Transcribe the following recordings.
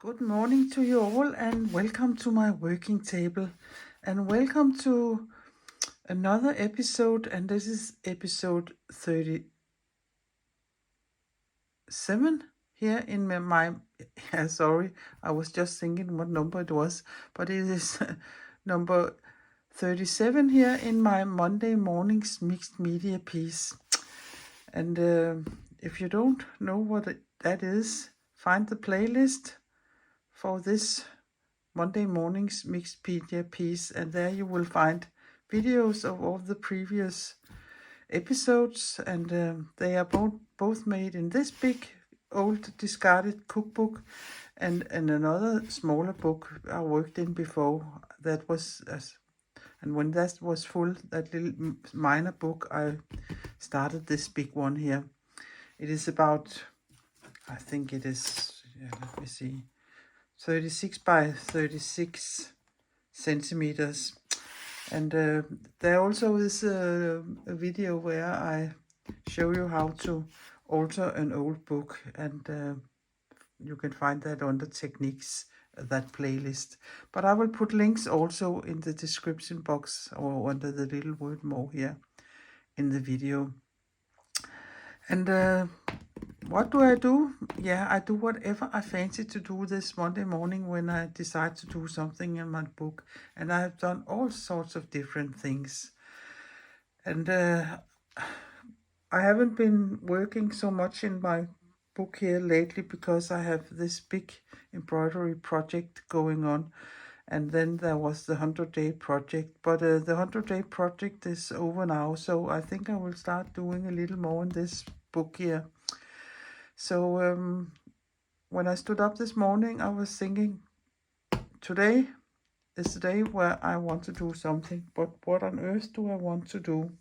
Good morning to you all, and welcome to my working table, and welcome to another episode. And this is episode 37 here in my yeah, sorry, I was just thinking what number it was, but it is number 37 here in my Monday morning's mixed media piece. And if you don't know what that is, find the playlist for this Monday morning's mixed media piece, and there you will find videos of all the previous episodes, and they are both made in this big old discarded cookbook and another smaller book I worked in before that was and when that was full, that little minor book, I started this big one here. It is about, I think it is, let me see, 36 by 36 centimeters. And there also is a video where I show you how to alter an old book, and you can find that under techniques, that playlist. But I will put links also in the description box or under the little word more here in the video. And what do I do? Yeah, I do whatever I fancy to do this Monday morning when I decide to do something in my book. And I have done all sorts of different things. And I haven't been working so much in my book here lately because I have this big embroidery project going on. And then there was the 100-day project. But the 100-day project is over now, so I think I will start doing a little more in this book here. So when I stood up this morning, I was thinking, today is the day where I want to do something, but what on earth do I want to do?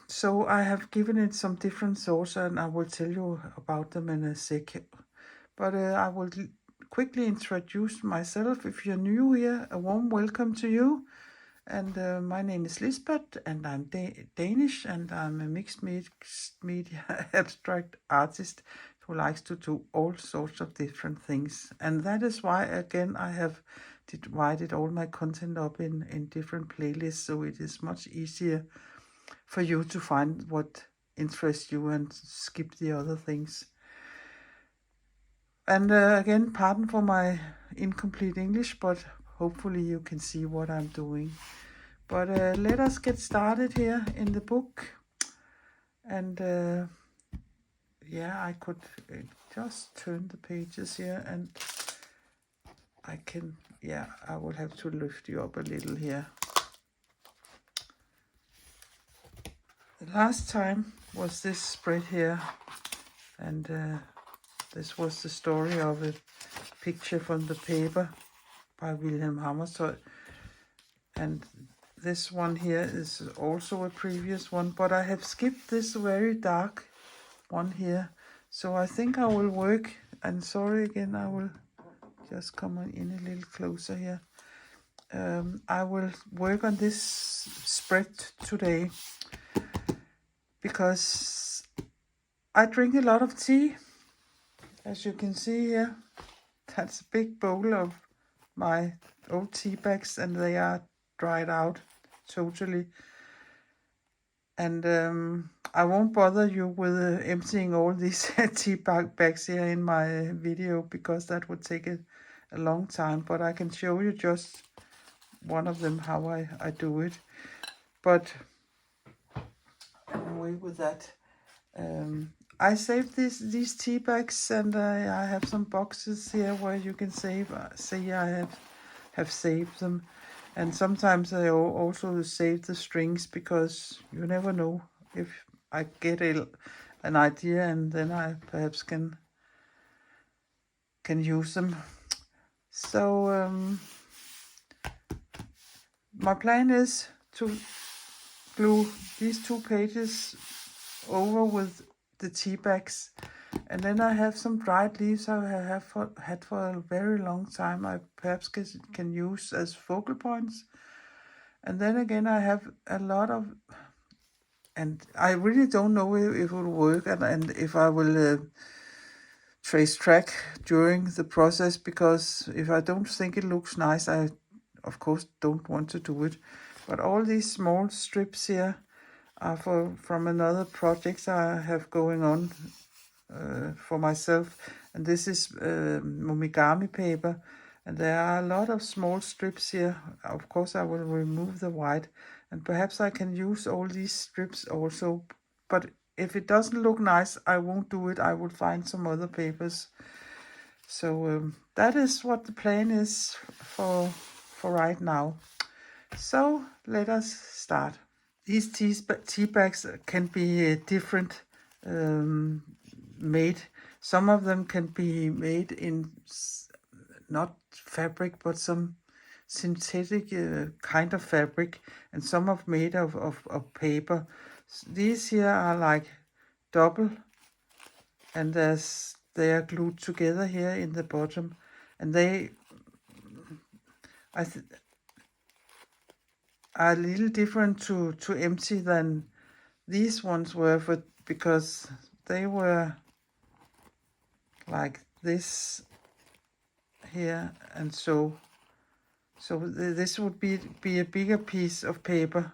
So I have given it some different thoughts, and I will tell you about them in a sec. But I will quickly introduce myself. If you're new here, a warm welcome to you. And my name is Lisbeth, and I'm Danish, and I'm a mixed media abstract artist who likes to do all sorts of different things. And that is why, again, I have divided all my content up in different playlists, so it is much easier for you to find what interests you and skip the other things. And again, pardon for my incomplete English, but hopefully you can see what I'm doing. But let us get started here in the book. And yeah, I could just turn the pages here, and I can, yeah, I will have to lift you up a little here. The last time was this spread here, and this was the story of a picture from the paper by Wilhelm Hammershøi. And this one here is also a previous one, but I have skipped this very dark one here. So I think I will work, and sorry again, I will just come in a little closer here. I will work on this spread today because I drink a lot of tea. As you can see here, that's a big bowl of my old tea bags, and they are dried out totally. And I won't bother you with emptying all these tea bags here in my video because that would take a long time. But I can show you just one of them, how I do it. But anyway, with that, I saved these tea bags, and I have some boxes here where you can see I have saved them. And sometimes I also save the strings because you never know if I get an idea, and then I perhaps can use them. So my plan is to glue these 2 pages over with the tea bags, and then I have some dried leaves I have had for a very long time. I perhaps can use as focal points. And then again, I have a lot of, and I really don't know if it will work, and if I will trace track during the process, because if I don't think it looks nice, I of course don't want to do it. But all these small strips here are from another project I have going on for myself, and this is Momigami paper, and there are a lot of small strips here. Of course I will remove the white, and perhaps I can use all these strips also, but if it doesn't look nice, I won't do it. I will find some other papers. So that is what the plan is for right now. So let us start. These tea bags can be different made. Some of them can be made in not fabric, but some synthetic kind of fabric, and some are made of paper. These here are like double, and they are glued together here in the bottom, and they are a little different to empty than these ones were, because they were like this here, and so this would be a bigger piece of paper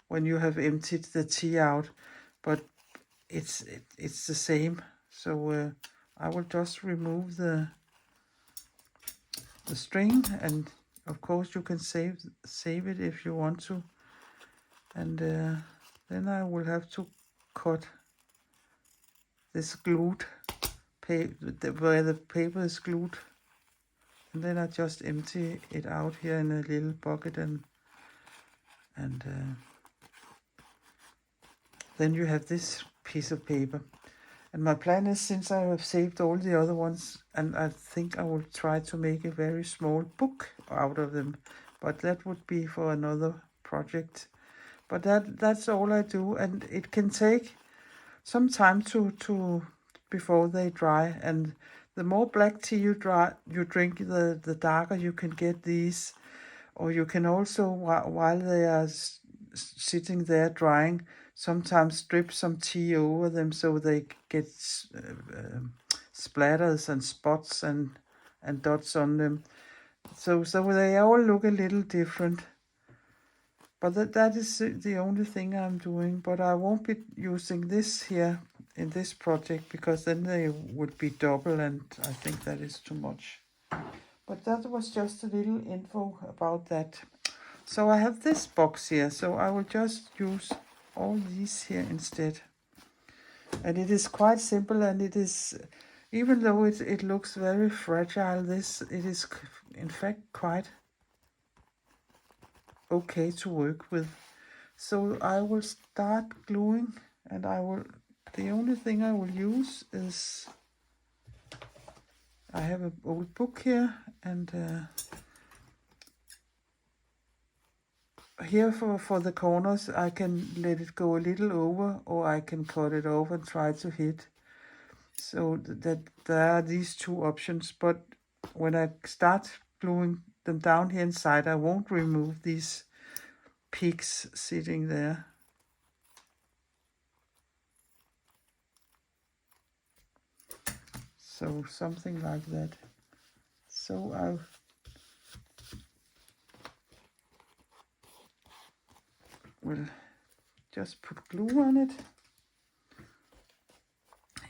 when you have emptied the tea out, but it's the same. So I will just remove the string, and of course you can save it if you want to, and then I will have to cut this glued paper where the paper is glued, and then I just empty it out here in a little bucket, and then you have this piece of paper. And my plan is, since I have saved all the other ones, and I think I will try to make a very small book out of them, but that would be for another project. But that's all I do, and it can take some time to before they dry. And the more black tea you drink, the darker you can get these. Or you can also, while they are sitting there drying, sometimes strip some tea over them so they get splatters and spots and dots on them. So they all look a little different. But that is the only thing I'm doing. But I won't be using this here in this project, because then they would be double, and I think that is too much. But that was just a little info about that. So I have this box here, so I will just use all these here instead. And it is quite simple, and it is, even though it looks very fragile, it is in fact quite okay to work with. So I will start gluing, and the only thing I will use is, I have an old book here, and here for the corners I can let it go a little over, or I can cut it off and try to hit. So that there are these two options, but when I start gluing them down here inside, I won't remove these peaks sitting there. So something like that. So I will just put glue on it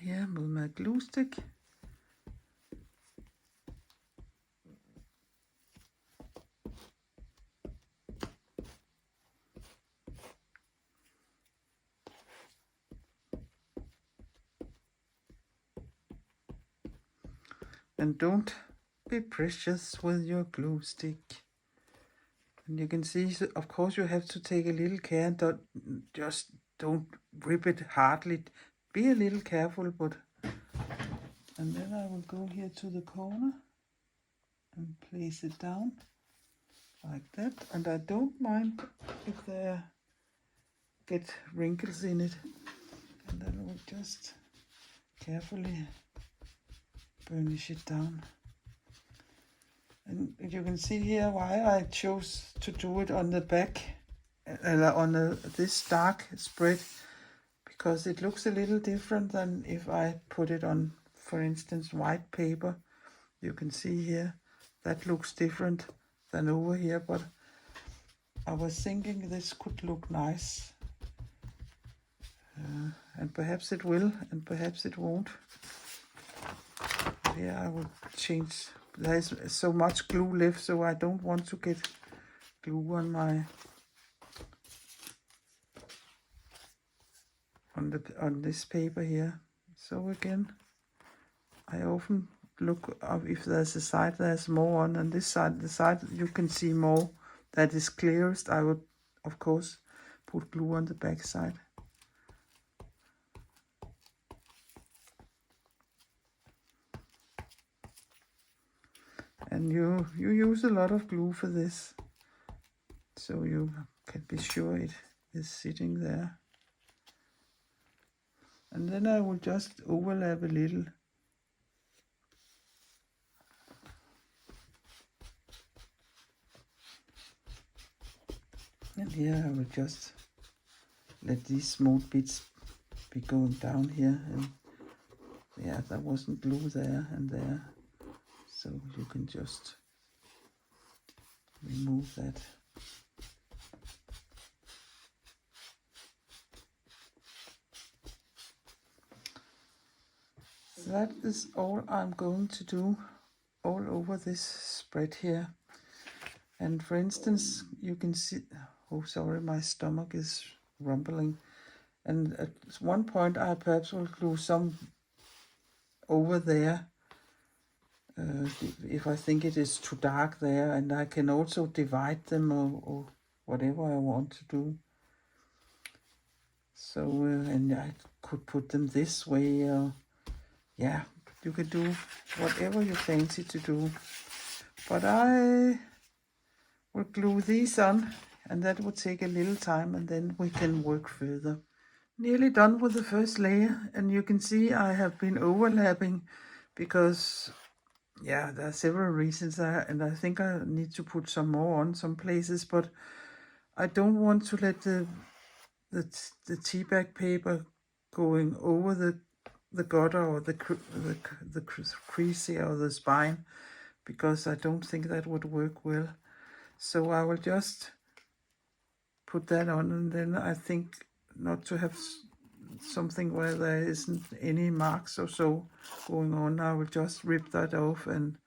here with my glue stick. And don't be precious with your glue stick. And you can see, of course, you have to take a little care and just don't rip it hardly. Be a little careful, but... And then I will go here to the corner and place it down like that. And I don't mind if there get wrinkles in it. And then I will just carefully burnish it down. And you can see here why I chose to do it on the back, on this dark spread, because it looks a little different than if I put it on for instance, white paper. You can see here, that looks different than over here, but I was thinking this could look nice. And perhaps it will, and perhaps it won't. Here I will change. There's so much glue left, so I don't want to get glue on my on this paper here. So again, I often look up if there's a side there's more on, and this side, the side you can see more that is clearest, I would of course put glue on the back side. And you use a lot of glue for this, so you can be sure it is sitting there. And then I will just overlap a little. And here I will just let these small bits be going down here. And yeah, there wasn't glue there and there. So you can just remove that. That is all I'm going to do all over this spread here. And for instance, you can see, oh sorry, my stomach is rumbling. And at one point I perhaps will glue some over there, if I think it is too dark there, and I can also divide them or whatever I want to do. So, and I could put them this way, yeah, you can do whatever you fancy to do. But I will glue these on, and that will take a little time, and then we can work further. Nearly done with the first layer, and you can see I have been overlapping because, yeah, there are several reasons, and I think I need to put some more on some places, but I don't want to let the tea bag paper going over the gutter or the crease here or the spine, because I don't think that would work well. So I will just put that on, and then I think not to have something where there isn't any marks or so going on. I will just rip that off and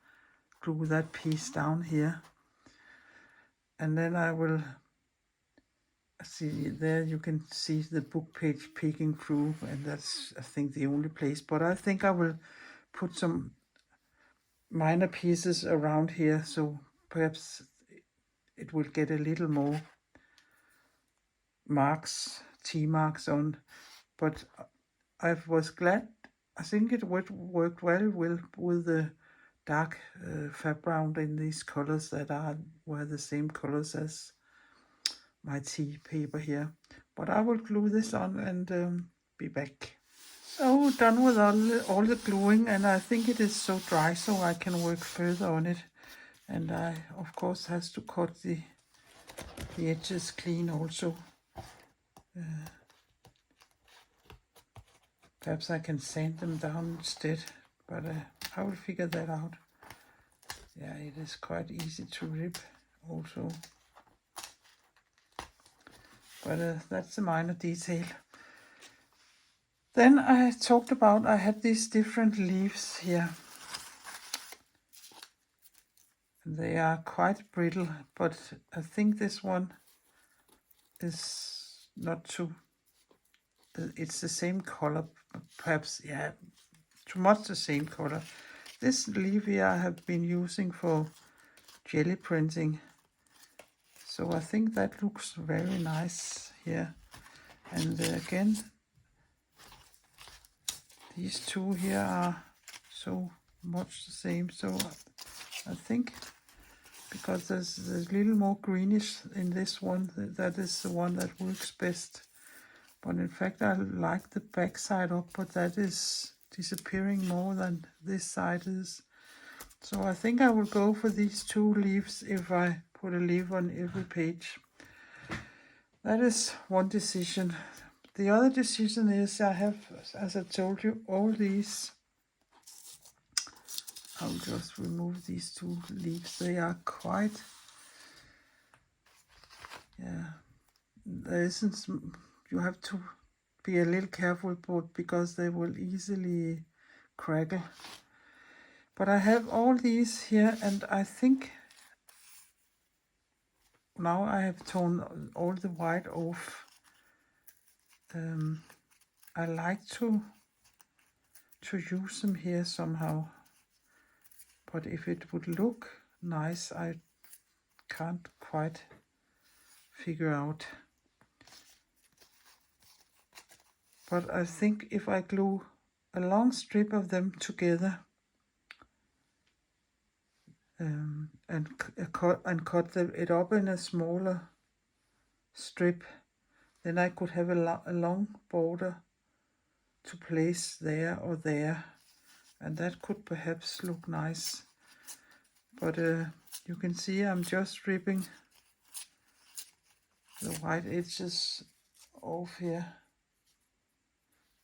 glue that piece down here. And then I will see there, you can see the book page peeking through, and that's, I think, the only place. But I think I will put some minor pieces around here, so perhaps it will get a little more marks, T marks on. But I was glad. I think it worked well with the dark background in these colors that were the same colors as my tea paper here. But I will glue this on and be back. So done with all the gluing, and I think it is so dry so I can work further on it. And I of course has to cut the edges clean also. Perhaps I can sand them down instead, but I will figure that out. Yeah, it is quite easy to rip also. But that's a minor detail. Then I talked about, I had these different leaves here. They are quite brittle, but I think this one is not too, it's the same color, perhaps, yeah, too much the same color. This leaf here I have been using for jelly printing, so I think that looks very nice here. And again, these two here are so much the same, so I think because there's a little more greenish in this one, that is the one that works best. But in fact I like the back side up, but that is disappearing more than this side is. So I think I will go for these two leaves if I put a leaf on every page. That is one decision. The other decision is I have, as I told you, all these I'll just remove these two leaves. They are quite, yeah, there isn't, you have to be a little careful because they will easily crackle. But I have all these here, and I think now I have torn all the white off. I like to use them here somehow, but if it would look nice, I can't quite figure out. But I think if I glue a long strip of them together and cut it up in a smaller strip, then I could have a long border to place there or there, and that could perhaps look nice. But you can see I'm just ripping the white edges off here.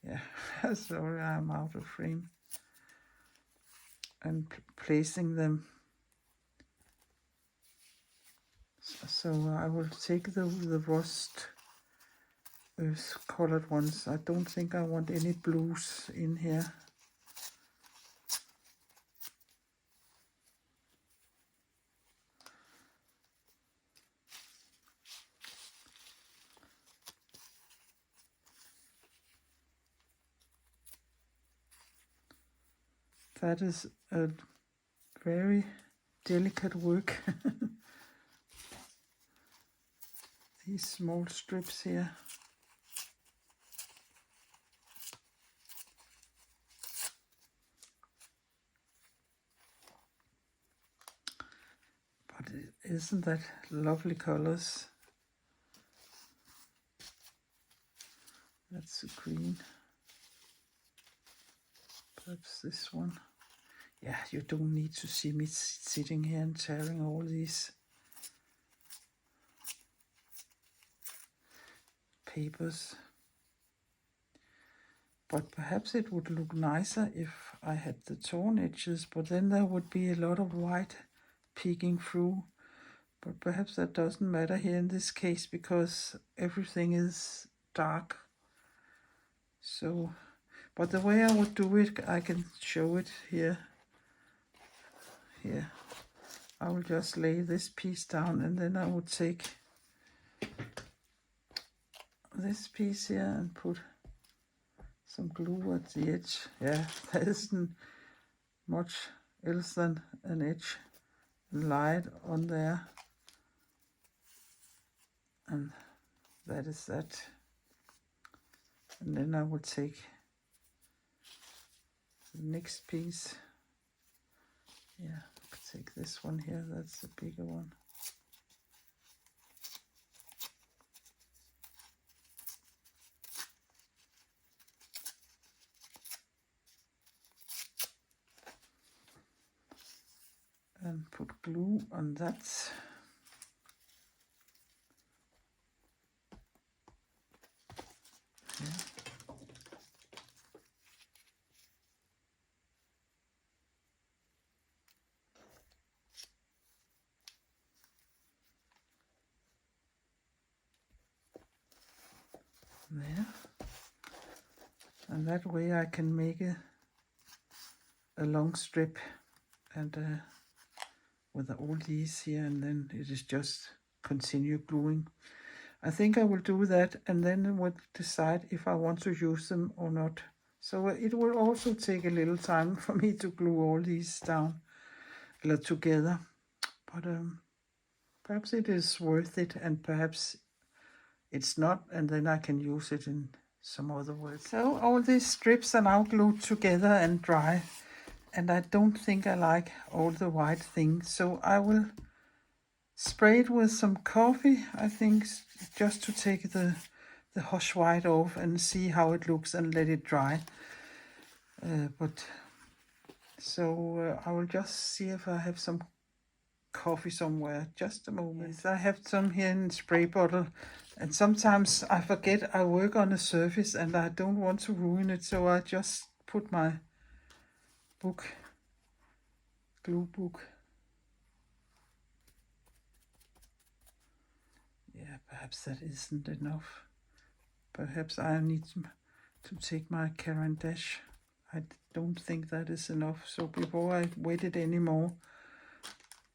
Yeah, sorry, I'm out of frame. And placing them. So I will take the rust earth colored ones. I don't think I want any blues in here. That is a very delicate work. These small strips here. But isn't that lovely colors? That's a green. Perhaps this one. Yeah, you don't need to see me sitting here and tearing all these papers. But perhaps it would look nicer if I had the torn edges, but then there would be a lot of white peeking through. But perhaps that doesn't matter here in this case because everything is dark. So, but the way I would do it, I can show it here. Here, I will just lay this piece down, and then I would take this piece here and put some glue at the edge. Yeah, there isn't much else than an edge light on there, and that is that. And then I will take the next piece. Yeah, take this one here, that's the bigger one. And put glue on that. Yeah. There, and that way I can make a long strip and with all these here, and then it is just continue gluing. I think I will do that, and then I will decide if I want to use them or not. So it will also take a little time for me to glue all these down together, but perhaps it is worth it, and perhaps it's not, and then I can use it in some other way. So all these strips are now glued together and dry, and I don't think I like all the white things, so I will spray it with some coffee, I think, just to take the hush white off and see how it looks and let it dry. I will just see if I have some coffee somewhere. Just a moment. Yes, I have some here in spray bottle, and sometimes I forget I work on a surface and I don't want to ruin it, so I just put my book glue book. Yeah, perhaps that isn't enough. Perhaps I need to take my Caran d'Ache. I don't think that is enough. So before I wait it anymore,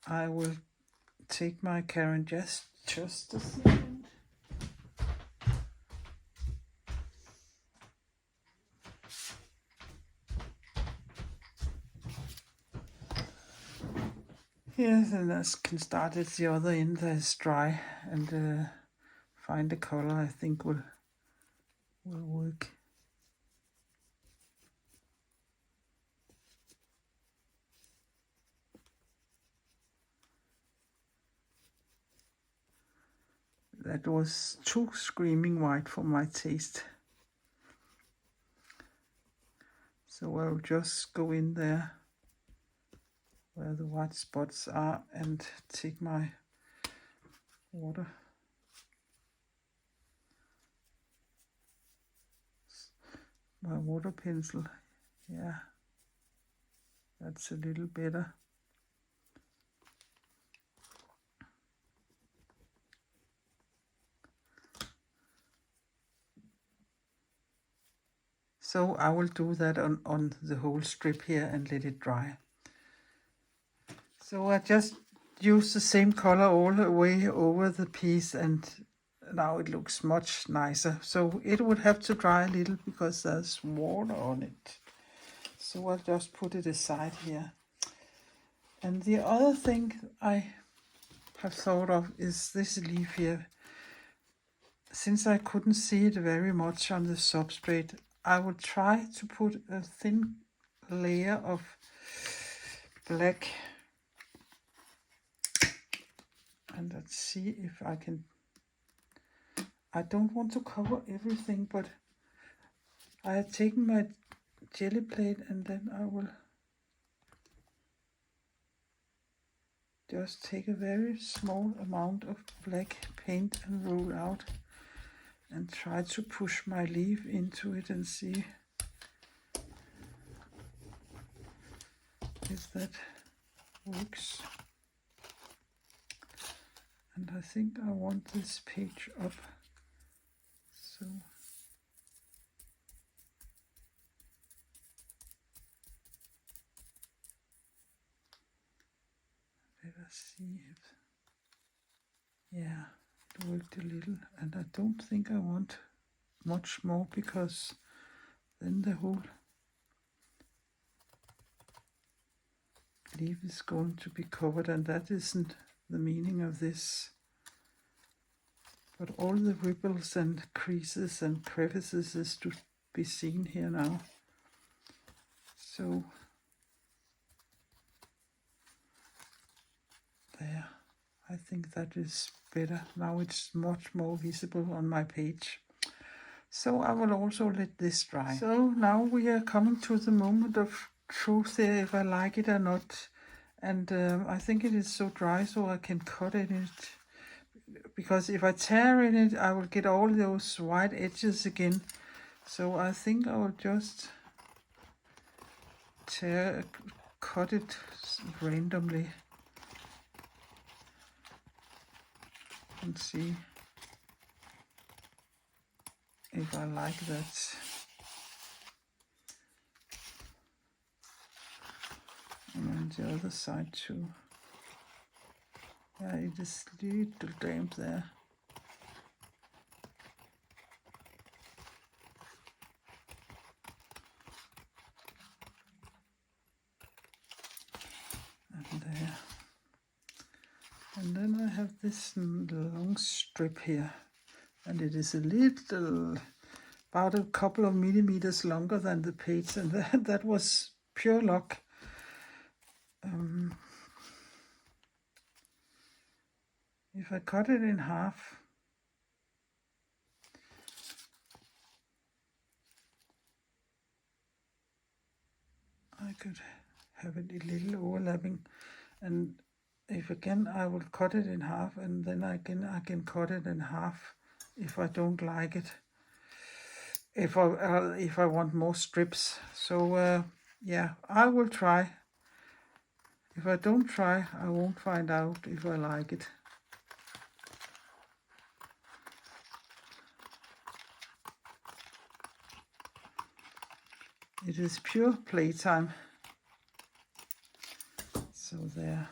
I will take my Caran d'Ache just a second. Yes, and I can start at the other end that is dry and find a color I think will work. That was too screaming white for my taste. So I'll just go in there where the white spots are and take my water. My water pencil. Yeah, that's a little better. So I will do that on the whole strip here and let it dry. So I just use the same color all the way over the piece, and now it looks much nicer. So it would have to dry a little because there's water on it. So I'll just put it aside here. And the other thing I have thought of is this leaf here. Since I couldn't see it very much on the substrate, I will try to put a thin layer of black, and let's see if I can. I don't want to cover everything, but I have taken my jelly plate and then I will just take a very small amount of black paint and roll out and try to push my leaf into it and see if that works. And I think I want this page up, so let us see if, yeah, it worked a little, and I don't think I want much more because then the whole leaf is going to be covered, and that isn't the meaning of this. But all the ripples and creases and crevices is to be seen here now. So there, I think that is better. Now it's much more visible on my page. So I will also let this dry. So now we are coming to the moment of truth here, if I like it or not. And I think it is so dry so I can cut in it. Because if I tear in it, I will get all those white edges again. So I think I will just cut it randomly and see if I like that. And on the other side too. Yeah, it is a little damp there. And there. And then I have this long strip here. And it is a little, about a couple of millimeters longer than the page. And that was pure luck. If I cut it in half, I could have it a little overlapping, and if again I will cut it in half, and then I can cut it in half if I don't like it, if I want more strips. So yeah, I will try If I don't try, I won't find out if I like it. It is pure playtime. So there.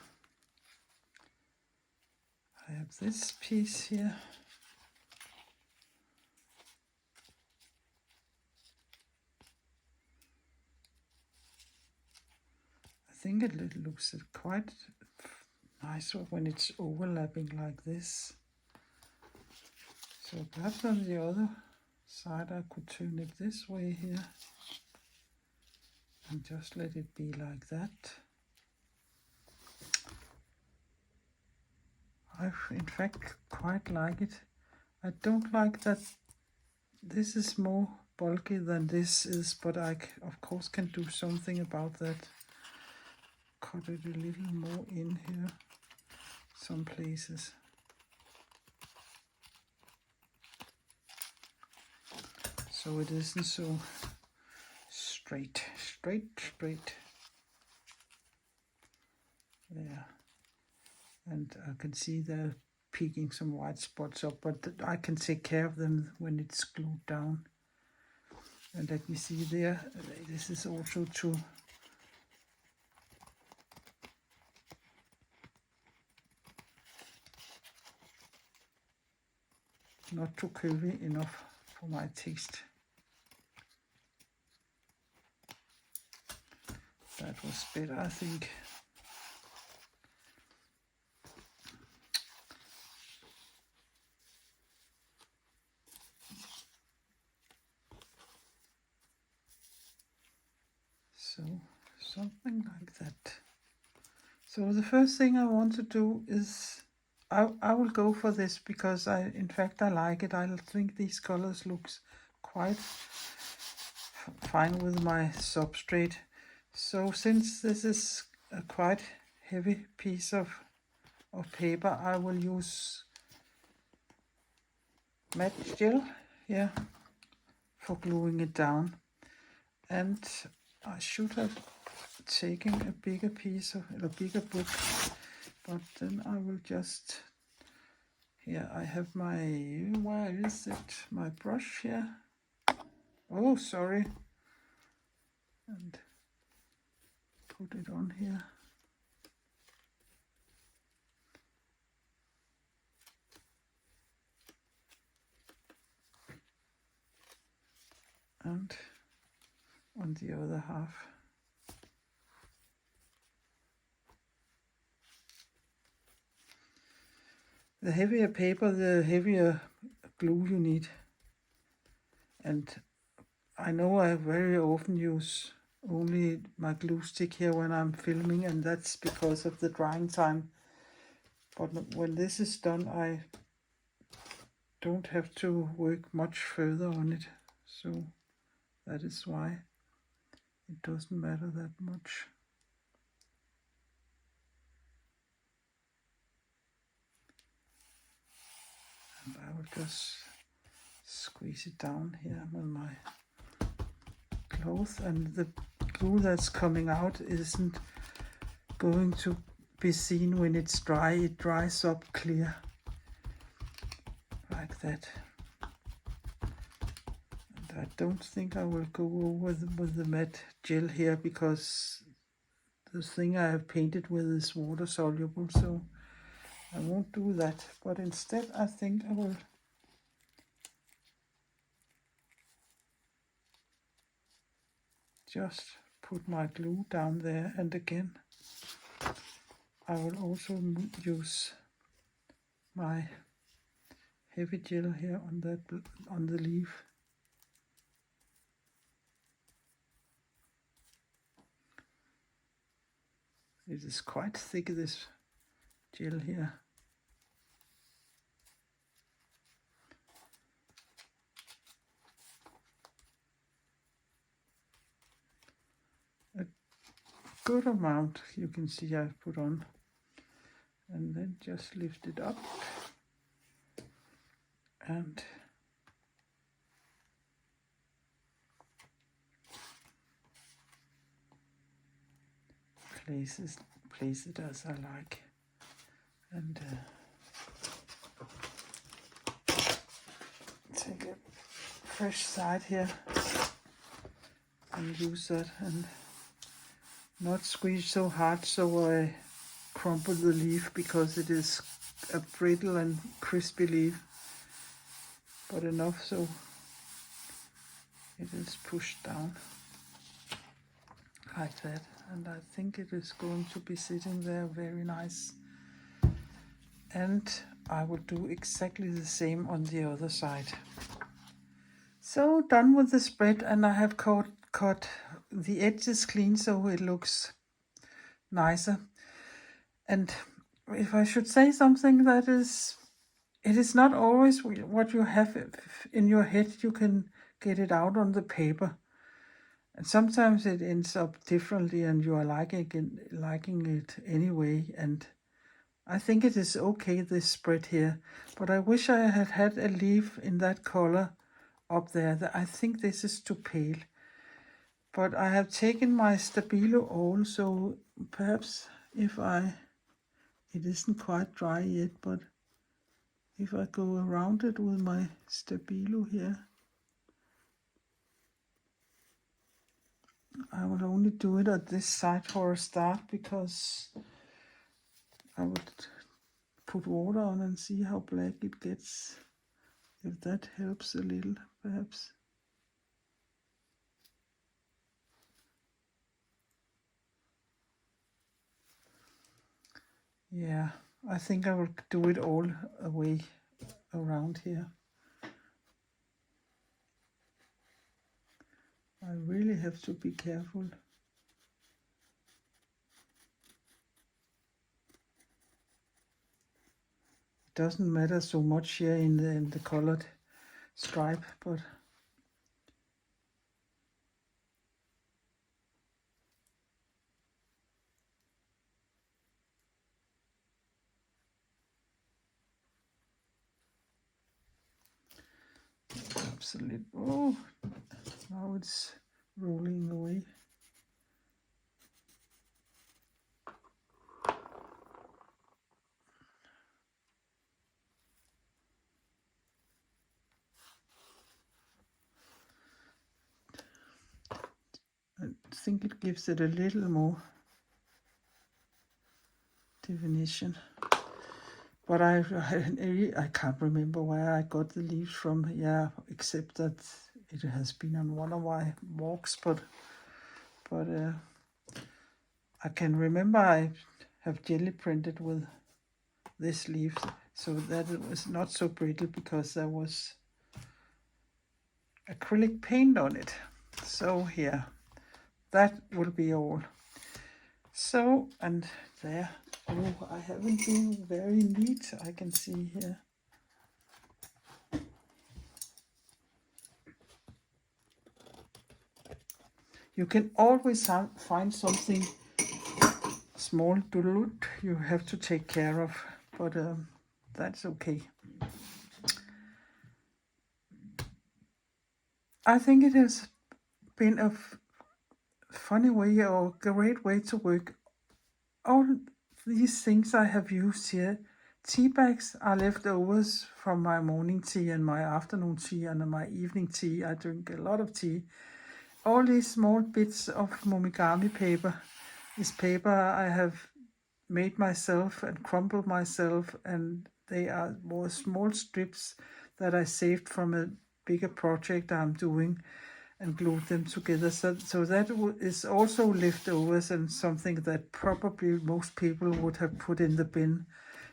I have this piece here. I think it looks quite nice when it's overlapping like this. So perhaps on the other side I could turn it this way here and just let it be like that. I in fact quite like it. I don't like that this is more bulky than this is, but I of course can do something about that. Cut it a little more in here, some places. So it isn't so straight. There. And I can see they're peeking some white spots up, but I can take care of them when it's glued down. And let me see there, this is also to not too curvy enough for my taste. That was better, I think. So something like that. So the first thing I want to do is I will go for this because in fact I like it. I think these colors looks quite fine with my substrate. So since this is a quite heavy piece of paper, I will use matte gel here for gluing it down. And I should have taken a bigger piece of a bigger book, but then I will just, here I have my, where is it, my brush here. Oh, sorry. And put it on here. And on the other half. The heavier paper, the heavier glue you need. And I know I very often use only my glue stick here when I'm filming, and that's because of the drying time. But when this is done, I don't have to work much further on it. So that is why it doesn't matter that much. And I will just squeeze it down here with my cloth, and the glue that's coming out isn't going to be seen when it's dry. It dries up clear like that. And I don't think I will go over with the matte gel here because the thing I have painted with is water soluble, so I won't do that. But instead I think I will just put my glue down there, and again I will also use my heavy gel here on the leaf. It is quite thick, this gel here. A good amount you can see I put on, and then just lift it up and place place it as I like. And take a fresh side here and use that, and not squeeze so hard so I crumple the leaf, because it is a brittle and crispy leaf, but enough so it is pushed down like that. And I think it is going to be sitting there very nice. And I will do exactly the same on the other side. So done with the spread, and I have cut the edges clean so it looks nicer. And if I should say something, that is, it is not always what you have in your head, you can get it out on the paper. And sometimes it ends up differently and you are liking it anyway. And I think it is okay, this spread here. But I wish I had had a leaf in that color up there. I think this is too pale. But I have taken my Stabilo oil, so perhaps if it isn't quite dry yet, but if I go around it with my Stabilo here, I will only do it at this side for a start, because I would put water on and see how black it gets, if that helps a little, perhaps. Yeah, I think I will do it all the way around here. I really have to be careful. It doesn't matter so much here in the colored stripe, but absolutely. Oh, now it's rolling away. I think it gives it a little more definition. But I can't remember where I got the leaves from. Yeah, except that it has been on one of my walks. But I can remember I have jelly printed with this leaf, so that it was not so brittle because there was acrylic paint on it. So here, that will be all. So, and there. Oh, I haven't been very neat, I can see here. You can always find something small you have to take care of, but that's okay. I think it has been a funny way or great way to work. All these things I have used here, tea bags are leftovers from my morning tea and my afternoon tea and my evening tea. I drink a lot of tea. All these small bits of Momigami paper is paper I have made myself and crumpled myself, and they are more small strips that I saved from a bigger project I'm doing and glued them together. So that is also leftovers, and something that probably most people would have put in the bin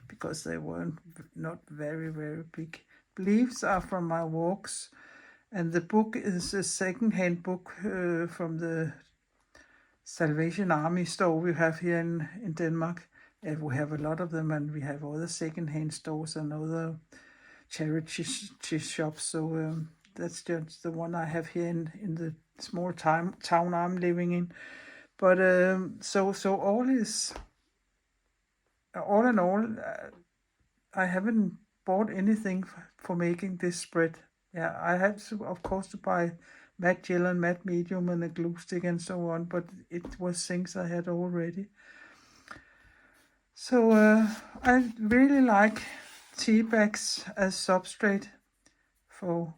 because they weren't not very, very big. Leaves are from my walks, and the book is a second-hand book from the Salvation Army store we have here in Denmark. We have a lot of them, and we have other second-hand stores and other charity shops. So that's just the one I have here in the small town I'm living in. But so all in all, I haven't bought anything for making this spread. Yeah, I had to, of course, to buy matte gel and matte medium and a glue stick and so on, but it was things I had already. So I really like tea bags as substrate for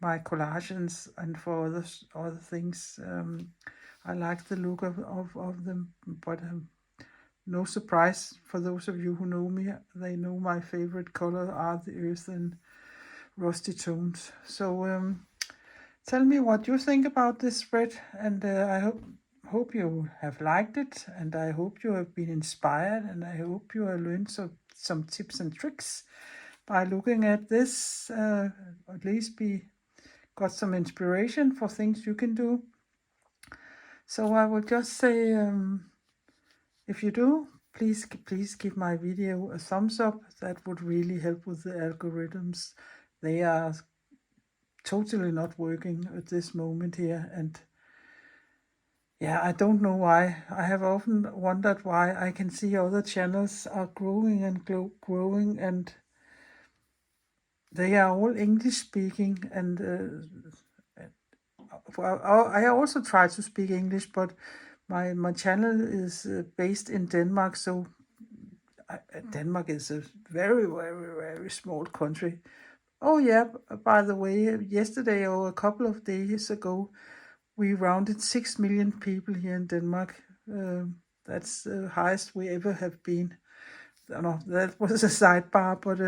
my collages and for other things. I like the look of them, but no surprise for those of you who know me, they know my favorite color are the earth and rusty tones. So tell me what you think about this spread, and I hope you have liked it, and I hope you have been inspired, and I hope you have learned some tips and tricks by looking at this. At least got some inspiration for things you can do. So I will just say, if you do, please give my video a thumbs up. That would really help with the algorithms. They are totally not working at this moment here, and yeah, I don't know why. I have often wondered why I can see other channels are growing and growing, and they are all English speaking, and I also try to speak English, but my channel is based in Denmark, so Denmark is a very, very, very small country. Oh yeah, by the way, yesterday or a couple of days ago, we rounded 6 million people here in Denmark. That's the highest we ever have been. No, that was a sidebar, but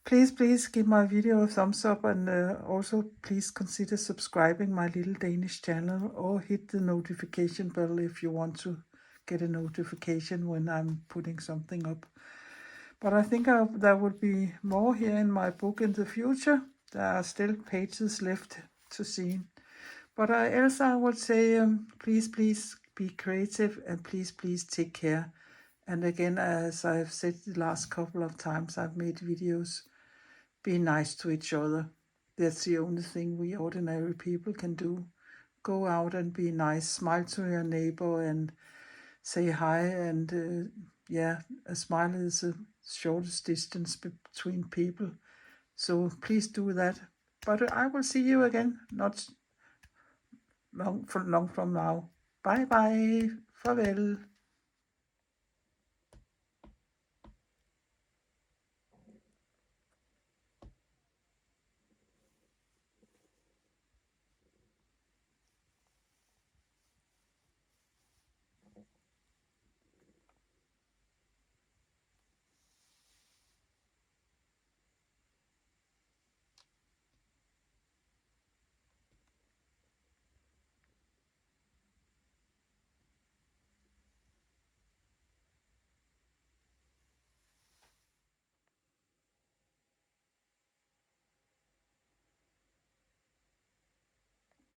please give my video a thumbs up, and also please consider subscribing my little Danish channel, or hit the notification bell if you want to get a notification when I'm putting something up. But I think there will be more here in my book in the future. There are still pages left to see. But else I would say, please be creative, and please take care. And again, as I've said the last couple of times I've made videos, be nice to each other. That's the only thing we ordinary people can do. Go out and be nice, smile to your neighbor and say hi. And yeah, a smile is the shortest distance between people. So please do that. But I will see you again, not long from now. Bye bye. Farvel.